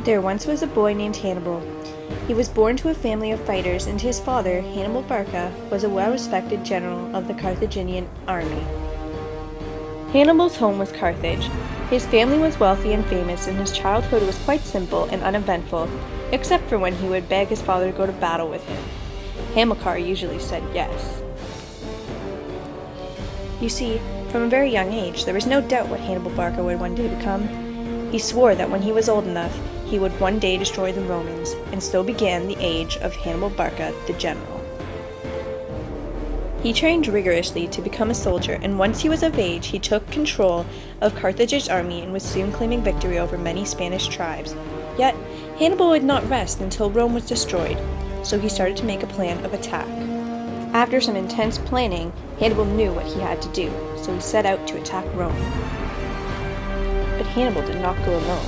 There once was a boy named Hannibal. He was born to a family of fighters, and his father, Hannibal Barca, was a well-respected general of the Carthaginian army. Hannibal's home was Carthage. His family was wealthy and famous, and his childhood was quite simple and uneventful, except for when he would beg his father to go to battle with him. Hamilcar usually said yes. You see, from a very young age, there was no doubt what Hannibal Barca would one day become. He swore that when he was old enough, he would one day destroy the Romans, and so began the age of Hannibal Barca the general. He trained rigorously to become a soldier, and once he was of age, he took control of Carthage's army and was soon claiming victory over many Spanish tribes. Yet, Hannibal would not rest until Rome was destroyed, so he started to make a plan of attack. After some intense planning, Hannibal knew what he had to do, so he set out to attack Rome. But Hannibal did not go alone.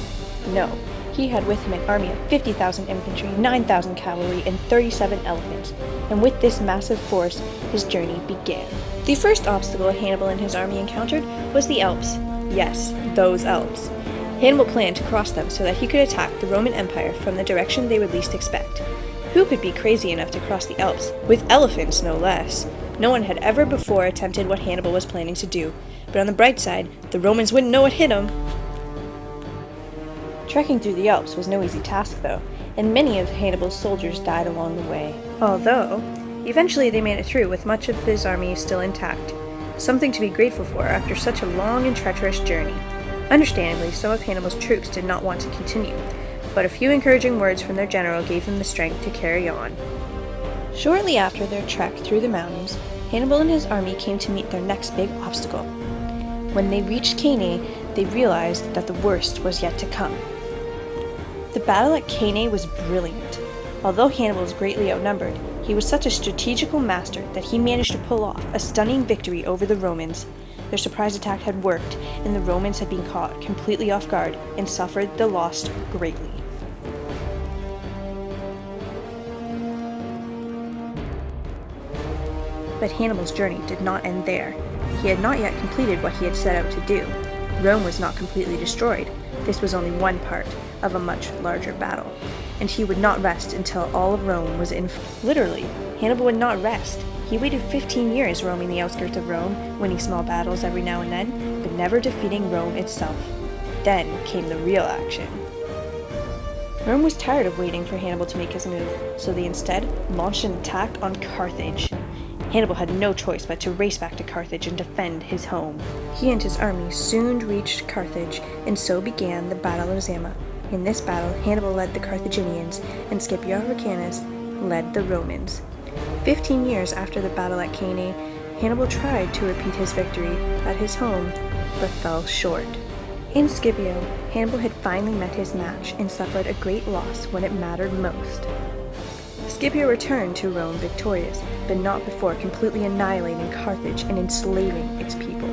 No, he had with him an army of 50,000 infantry, 9,000 cavalry, and 37 elephants, and with this massive force, his journey began. The first obstacle Hannibal and his army encountered was the Alps. Yes, those Alps. Hannibal planned to cross them so that he could attack the Roman Empire from the direction they would least expect. Who could be crazy enough to cross the Alps, with elephants no less? No one had ever before attempted what Hannibal was planning to do, but on the bright side, the Romans wouldn't know what hit them. Trekking through the Alps was no easy task, though, and many of Hannibal's soldiers died along the way. Although, eventually they made it through with much of his army still intact, something to be grateful for after such a long and treacherous journey. Understandably, some of Hannibal's troops did not want to continue, but a few encouraging words from their general gave them the strength to carry on. Shortly after their trek through the mountains, Hannibal and his army came to meet their next big obstacle. When they reached Cannae, they realized that the worst was yet to come. The battle at Cannae was brilliant. Although Hannibal was greatly outnumbered, he was such a strategical master that he managed to pull off a stunning victory over the Romans. Their surprise attack had worked, and the Romans had been caught completely off guard and suffered the loss greatly. But Hannibal's journey did not end there. He had not yet completed what he had set out to do. Rome was not completely destroyed. This was only one part of a much larger battle, and he would not rest until all of Rome was in. Literally, Hannibal would not rest. He waited 15 years roaming the outskirts of Rome, winning small battles every now and then, but never defeating Rome itself. Then came the real action. Rome was tired of waiting for Hannibal to make his move, so they instead launched an attack on Carthage. Hannibal had no choice but to race back to Carthage and defend his home. He and his army soon reached Carthage, and so began the Battle of Zama. In this battle, Hannibal led the Carthaginians, and Scipio Africanus led the Romans. 15 years after the battle at Cannae, Hannibal tried to repeat his victory at his home, but fell short. In Scipio, Hannibal had finally met his match and suffered a great loss when it mattered most. Scipio returned to Rome victorious, but not before completely annihilating Carthage and enslaving its people.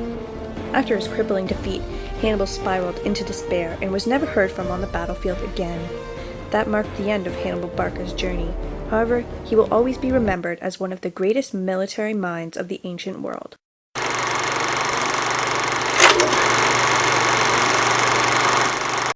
After his crippling defeat, Hannibal spiraled into despair and was never heard from on the battlefield again. That marked the end of Hannibal Barca's journey. However, he will always be remembered as one of the greatest military minds of the ancient world.